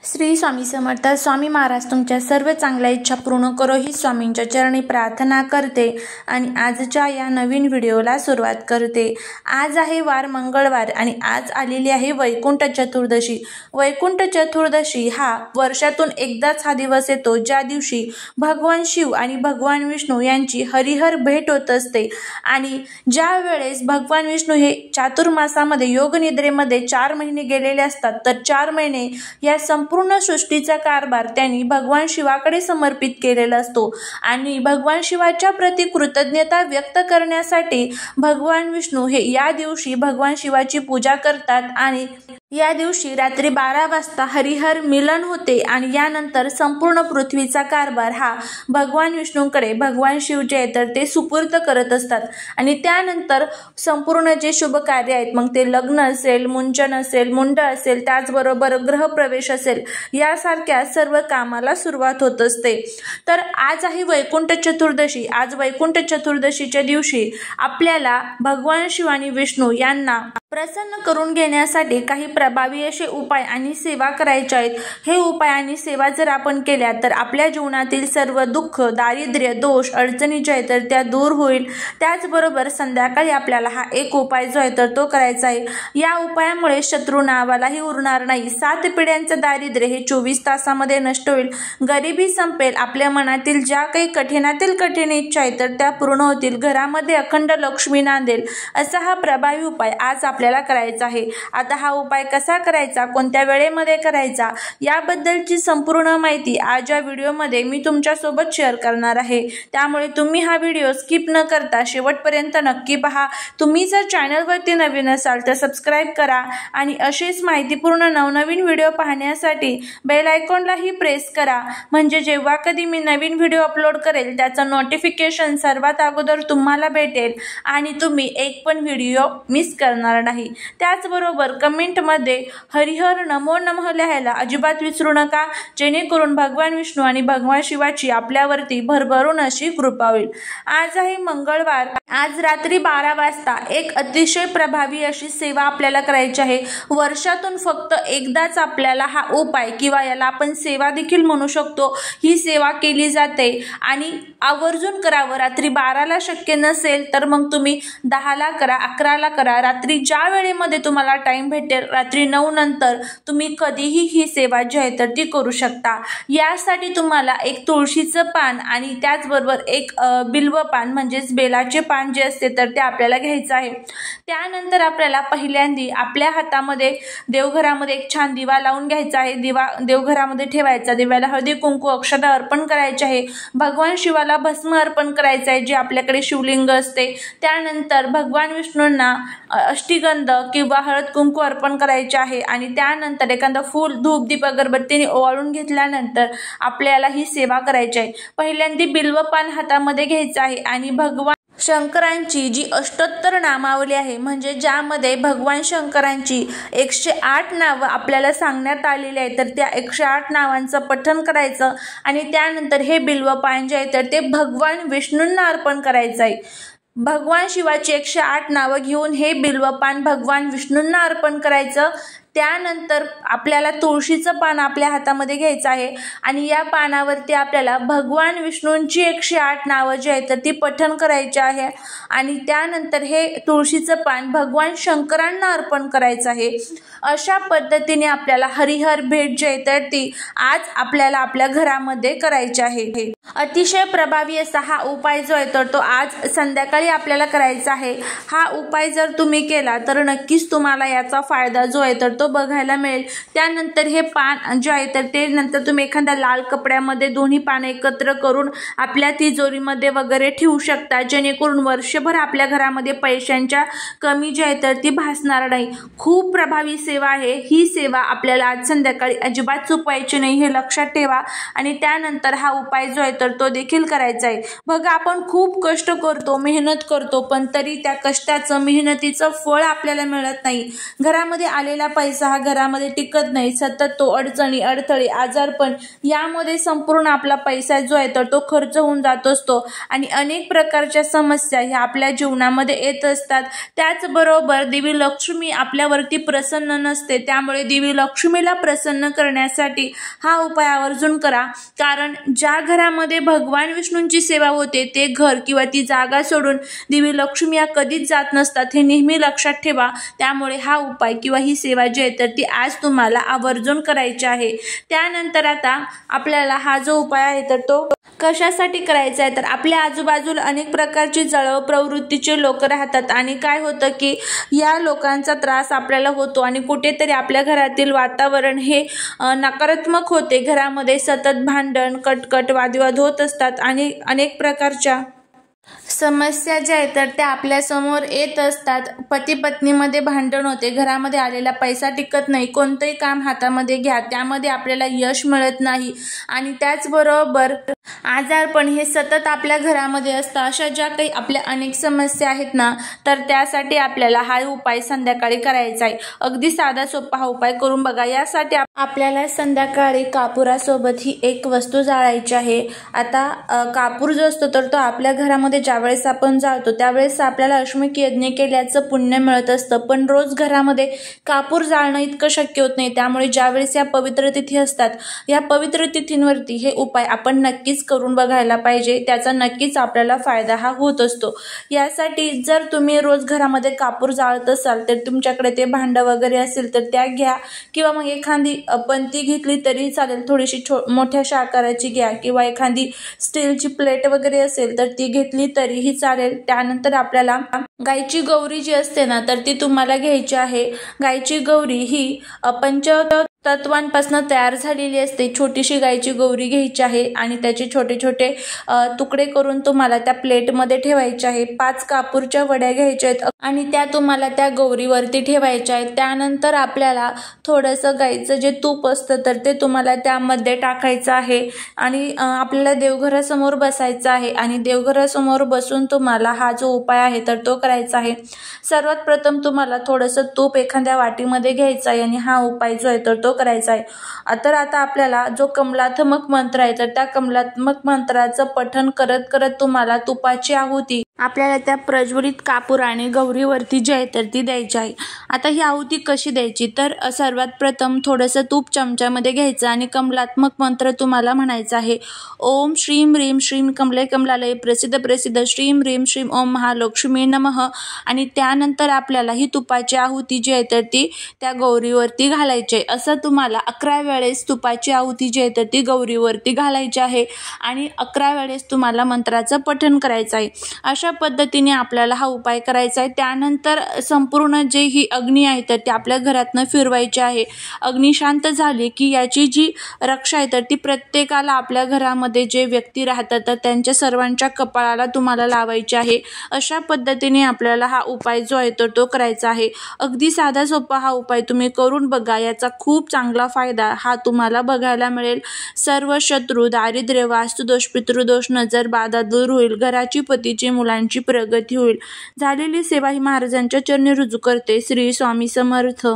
श्री स्वामी समर्थ. स्वामी महाराज तुमच्या सर्व चांगल्या इच्छा पूर्ण करो ही स्वामींच्या चरणी प्रार्थना करते आणि आजच्या या नवीन व्हिडिओला सुरुवात करते. आज आहे वार मंगळवार आणि आज आलेली आहे वैकुंठ चतुर्दशी. वैकुंठ चतुर्दशी हा वर्षातून एकदाच हा दिवस येतो ज्या दिवशी भगवान शिव आणि भगवान विष्णू यांची हरिहर भेट होत असते. आणि ज्या वेळेस भगवान विष्णू हे चातुर्मासामध्ये योग निद्रेमध्ये 4 महिने गेलेले असतात, तर 4 महिने या संपूर्ण सृष्टीचा कारभार त्यांनी भगवान शिवाकडे समर्पित केलेला असतो. आणि भगवान शिवाच्या प्रति कृतज्ञता व्यक्त करण्यासाठी भगवान विष्णू हे या दिवशी भगवान शिवाची पूजा करतात. आणि या दिवशी रात्री 12 वाजता हरिहर मिलन होते आणि यानंतर संपूर्ण पृथ्वीचा कारभार हा भगवान विष्णूकडे भगवान शिव जे आहे तर ते सुपूर्द करत असतात. आणि त्यानंतर संपूर्ण जे शुभ कार्य आहेत, मग ते लग्न असेल, मुंजन असेल, मुंड असेल, त्याचबरोबर ग्रहप्रवेश असेल, यासारख्या सर्व कामाला सुरुवात होत असते. तर आज आहे वैकुंठ चतुर्दशी. आज वैकुंठ चतुर्दशीच्या दिवशी आपल्याला भगवान शिव आणि विष्णू यांना प्रसन्न करून घेण्यासाठी काही प्रभावी असे उपाय आणि सेवा करायचे आहेत. हे उपाय आणि सेवा जर आपण केल्या तर आपल्या जीवनातील सर्व दुःख, दारिद्र्य, दोष, अडचणी जे आहेत तर त्या दूर होईल. त्याचबरोबर संध्याकाळी आपल्याला हा एक उपाय जो आहे तर तो करायचा आहे. या उपायामुळे शत्रू नावालाही उरणार नाही. 7 पिढ्यांचं दारिद्र्य हे 24 तासामध्ये नष्ट होईल. गरिबी संपेल. आपल्या मनातील ज्या काही कठीणातील कठीण इच्छा आहेत तर त्या पूर्ण होतील. घरामध्ये अखंड लक्ष्मी नांदेल. असा हा प्रभावी उपाय आज आपल्याला करायचा आहे. आता हा उपाय कसा करायचा, कोणत्या वेळेमध्ये करायचा, याबद्दलची संपूर्ण माहिती आज या व्हिडिओमध्ये मी तुमच्यासोबत शेअर करणार आहे. त्यामुळे तुम्ही हा व्हिडिओ स्किप न करता शेवटपर्यंत नक्की पहा. तुम्ही जर चॅनलवरती नवीन असाल तर सबस्क्राईब करा आणि अशीच माहितीपूर्ण नवनवीन व्हिडिओ पाहण्यासाठी बेल आयकॉनलाही प्रेस करा. म्हणजे जेव्हा कधी मी नवीन व्हिडिओ अपलोड करेल त्याचं नोटिफिकेशन सर्वात अगोदर तुम्हाला भेटेल आणि तुम्ही एक पण व्हिडिओ मिस करणार नाही. त्याचबरोबर कमेंटमध्ये हरिहर नमो नमः लिहायला अजिबात विसरू नका, जेणेकरून भगवान विष्णू आणि भगवान शिवाची आपल्यावरती भरभरून अशी कृपा होईल. आज आहे मंगळवार. आज रात्री 12 वाजता एक अतिशय प्रभावी अशी सेवा आपल्याला करायची आहे. वर्षातून फक्त एकदाच आपल्याला हा उपाय किंवा याला आपण सेवा देखील म्हणू शकतो, ही सेवा केली जाते. आणि आवर्जून करावं. रात्री 12ला शक्य नसेल तर मग तुम्ही 10ला करा, 11ला करा. रात्री ज्या वेळेमध्ये तुम्हाला टाइम भेटेल, रात्री 9 नंतर तुम्ही कधीही ही सेवा जी आहे तर ती करू शकता. यासाठी तुम्हाला एक तुळशीचं पान आणि त्याचबरोबर एक बिल्व पान म्हणजेच बेलाचे पान जे असते तर ते आपल्याला घ्यायचं आहे. त्यानंतर आपल्याला पहिल्यांदी आपल्या हातामध्ये देवघरामध्ये एक छान दिवा लावून घ्यायचा आहे. दिवा देवघरामध्ये ठेवायचा. दिव्याला हळदी कुंकू अक्षता अर्पण करायचे आहे. भगवान शिवाला भस्म अर्पण करायचं आहे जे आपल्याकडे शिवलिंग असते. त्यानंतर भगवान विष्णूंना अष्टगंध किंवा हळद कुंकू अर्पण करायचे आहे. आणि त्यानंतर एखादं फूल, धूप, दीप, अगरबत्तीने ओवाळून घेतल्यानंतर आपल्याला ही सेवा करायची आहे. पहिल्यांदा बिल्व पान हातामध्ये घ्यायचं आहे आणि भगवान शंकरांची जी अष्टोत्तर नामावली आहे, म्हणजे ज्यामध्ये भगवान शंकरांची 108 नावं आपल्याला सांगण्यात आलेली आहे, तर त्या 108 नावांचं पठण करायचं. आणि त्यानंतर हे बिल्व पान जे आहे तर ते भगवान विष्णूंना अर्पण करायचं आहे. भगवान शिवाची 108 नावं घेऊन हे बिल्व पान भगवान विष्णूंना अर्पण करायचं. त्यानंतर आपल्याला तुळशीचं पान आपल्या हातामध्ये घ्यायचं आहे आणि या पानावरती आपल्याला भगवान विष्णूंची 108 नावं जी आहेत तर ती पठण करायची आहे. आणि त्यानंतर हे तुळशीचं पान भगवान शंकरांना अर्पण करायचं आहे. अशा पद्धतीने आपल्याला हरिहर भेट जी आहे तर ती आज आपल्याला आपल्या घरामध्ये करायची आहे. अतिशय प्रभावी असा हा उपाय जो आहे तर तो आज संध्याकाळी आपल्याला करायचा आहे. हा उपाय जर तुम्ही केला तर नक्कीच तुम्हाला याचा फायदा जो आहे तर तो बघायला मिळेल. त्यानंतर हे पान जे आहे तर ते नंतर तुम्ही एखाद्या लाल कपड्यामध्ये दोन्ही पाने एकत्र करून आपल्या तिजोरीमध्ये वगैरे ठेवू शकता, जेणेकरून वर्षभर आपल्या घरामध्ये पैशांच्या कमी जी आहे तर ती भासणार नाही. खूप प्रभावी सेवा आहे ही. सेवा आपल्याला आज संध्याकाळी अजिबात चुकवायची नाही, हे लक्षात ठेवा. आणि त्यानंतर हा उपाय जो आहे तर तो देखील करायचा आहे. बघा, आपण खूप कष्ट करतो, मेहनत करतो, पण तरी त्या कष्टाचं, मेहनतीचं फळ आपल्याला मिळत नाही. घरामध्ये आलेला पैसा पैसा हा घरामध्ये टिकत नाही, सतत तो अडचणी, अडथळे, आजारपण यामध्ये संपूर्ण आपला पैसा जो आहे तर तो खर्च होऊन जात असतो आणि अनेक प्रकारच्या समस्या ह्या आपल्या जीवनामध्ये येत असतात. त्याचबरोबर देवी लक्ष्मी आपल्यावरती प्रसन्न नसते, त्यामुळे देवी लक्ष्मीला प्रसन्न करण्यासाठी हा उपाय आवर्जून करा. कारण ज्या घरामध्ये भगवान विष्णूंची सेवा होते ते घर किंवा ती जागा सोडून देवी लक्ष्मी या कधीच जात नसतात, हे नेहमी लक्षात ठेवा. त्यामुळे हा उपाय किंवा ही सेवा जी आहे तर ती आज तुम्हाला आवर्जून करायची आहे. त्यानंतर आता आपल्याला हा जो उपाय आहे तर तो कशासाठी करायचा आहे, तर आपल्या आजूबाजूला अनेक प्रकारची जळव प्रवृत्तीचे लोक राहतात आणि काय होतं की या लोकांचा त्रास आपल्याला होतो आणि कुठेतरी आपल्या घरातील वातावरण हे नकारात्मक होते. घरामध्ये सतत भांडण, कटकट, वादविवाद होत असतात आणि अनेक प्रकारच्या समस्या ज्या आहेत तर त्या आपल्या समोर येत असतात. पती पत्नीमध्ये भांडण होते, घरामध्ये आलेला पैसा टिकत नाही, कोणतंही काम हातामध्ये घ्या त्यामध्ये आपल्याला यश मिळत नाही आणि त्याचबरोबर आजारपण हे सतत आपल्या घरामध्ये असतं. अशा ज्या काही आपल्या अनेक समस्या आहेत ना, तर त्यासाठी आपल्याला हा उपाय संध्याकाळी करायचा आहे. अगदी साधा सोपा हा उपाय करून बघा. यासाठी आपल्याला संध्याकाळी कापुरासोबत ही एक वस्तू जाळायची आहे. आता कापूर जो असतो तर तो आपल्या घरामध्ये ज्यावेळेस आपण जाळतो त्यावेळेस आपल्याला अश्वमेध यज्ञ केल्याचं पुण्य मिळत असतं, पण रोज घरामध्ये कापूर जाळणं इतकं शक्य होत नाही. त्यामुळे ज्यावेळेस या पवित्र तिथी असतात, या पवित्र तिथींवरती हे उपाय आपण नक्कीच करून बघायला पाहिजे. त्याचा नक्कीच आपल्याला फायदा हा होत असतो. यासाठी जर तुम्ही रोज घरामध्ये कापूर जाळत असाल तर तुमच्याकडे ते भांडं वगैरे असेल तर त्या घ्या किंवा मग एखादी पणती घेतली तरी चालेल, थोडीशी मोठ्याशा आकाराची घ्या किंवा एखादी स्टीलची प्लेट वगैरे असेल तर ती घेतली तरीही चालेल. त्यानंतर आपल्याला गायची गौरी जी असते ना तर ती तुम्हाला घ्यायची आहे. गायची गौरी ही पंचतत्वांपासून तयार झालेली असते. छोटीशी गायची गौरी घ्यायची आहे आणि त्याचे छोटे छोटे तुकडे करून तुम्हाला त्या प्लेटमध्ये ठेवायचे आहे. 5 कापूरच्या वड्या घ्यायच्या आहेत आणि त्या तुम्हाला त्या गौरीवरती ठेवायच्या आहेत. त्यानंतर आपल्याला थोडंसं गायचं जे तूप असतं तर ते तुम्हाला त्यामध्ये टाकायचं आहे आणि आपल्याला देवघरासमोर बसायचं आहे आणि देवघरासमोर बसून तुम्हाला हा जो उपाय आहे तर तो करायचा आहे. सर्वात प्रथम तुम्हाला थोडंसं तूप एखाद्या वाटीमध्ये घ्यायचं आहे आणि हा उपाय जो आहे तर तो करायचा आहे. तर आता आपल्याला जो कमलात्मक मंत्र आहे तर त्या कमलात्मक मंत्राचं पठण करत करत तुम्हाला तुपाची आहुती आपल्याला त्या प्रज्वलित कापुराने गौरीवरती जी आहे तर ती द्यायची आहे. आता ही आहुती कशी द्यायची, तर सर्वात प्रथम थोडंसं तूप चमच्यामध्ये घ्यायचं आणि कमलात्मक मंत्र तुम्हाला म्हणायचा आहे. ओम श्रीम ह्रीम श्रीम कमले कमलालय प्रसिद्ध प्रसिद्ध श्रीम ह्रीम श्रीम ओम महालक्ष्मी नमः आणि त्यानंतर आपल्याला ही तुपाची आहुती जी आहे तर ती त्या गौरीवरती घालायची आहे. असं तुम्हाला 11 वेळेस तुपाची आहुती जी आहे तर ती गौरीवरती घालायची आहे आणि 11 वेळेस तुम्हाला मंत्राचं पठण करायचं आहे. अशा पद्धतीने आपल्याला हा उपाय करायचा आहे. त्यानंतर संपूर्ण जे ही अग्नी आहे तर ती आपल्या घरातनं फिरवायची आहे. अग्नी शांत झाली की याची जी रक्षा आहे तर ती प्रत्येकाला आपल्या घरामध्ये जे व्यक्ती राहतात तर त्यांच्या सर्वांच्या कपाळाला तुम्हाला लावायची आहे. अशा पद्धतीने आपल्याला हा उपाय जो आहे तर तो करायचा आहे. अगदी साधा सोपा हा उपाय तुम्ही करून बघा. याचा खूप चांगला फायदा हा तुम्हाला बघायला मिळेल. सर्व शत्रू, दारिद्र्य, वास्तुदोष, पितृदोष, नजर बाधा दूर होईल. घराची, पतीची, मुलांची प्रगती होईल. झालेली सेवा ही महाराजांच्या चरणी रुजू करते. श्री स्वामी समर्थ.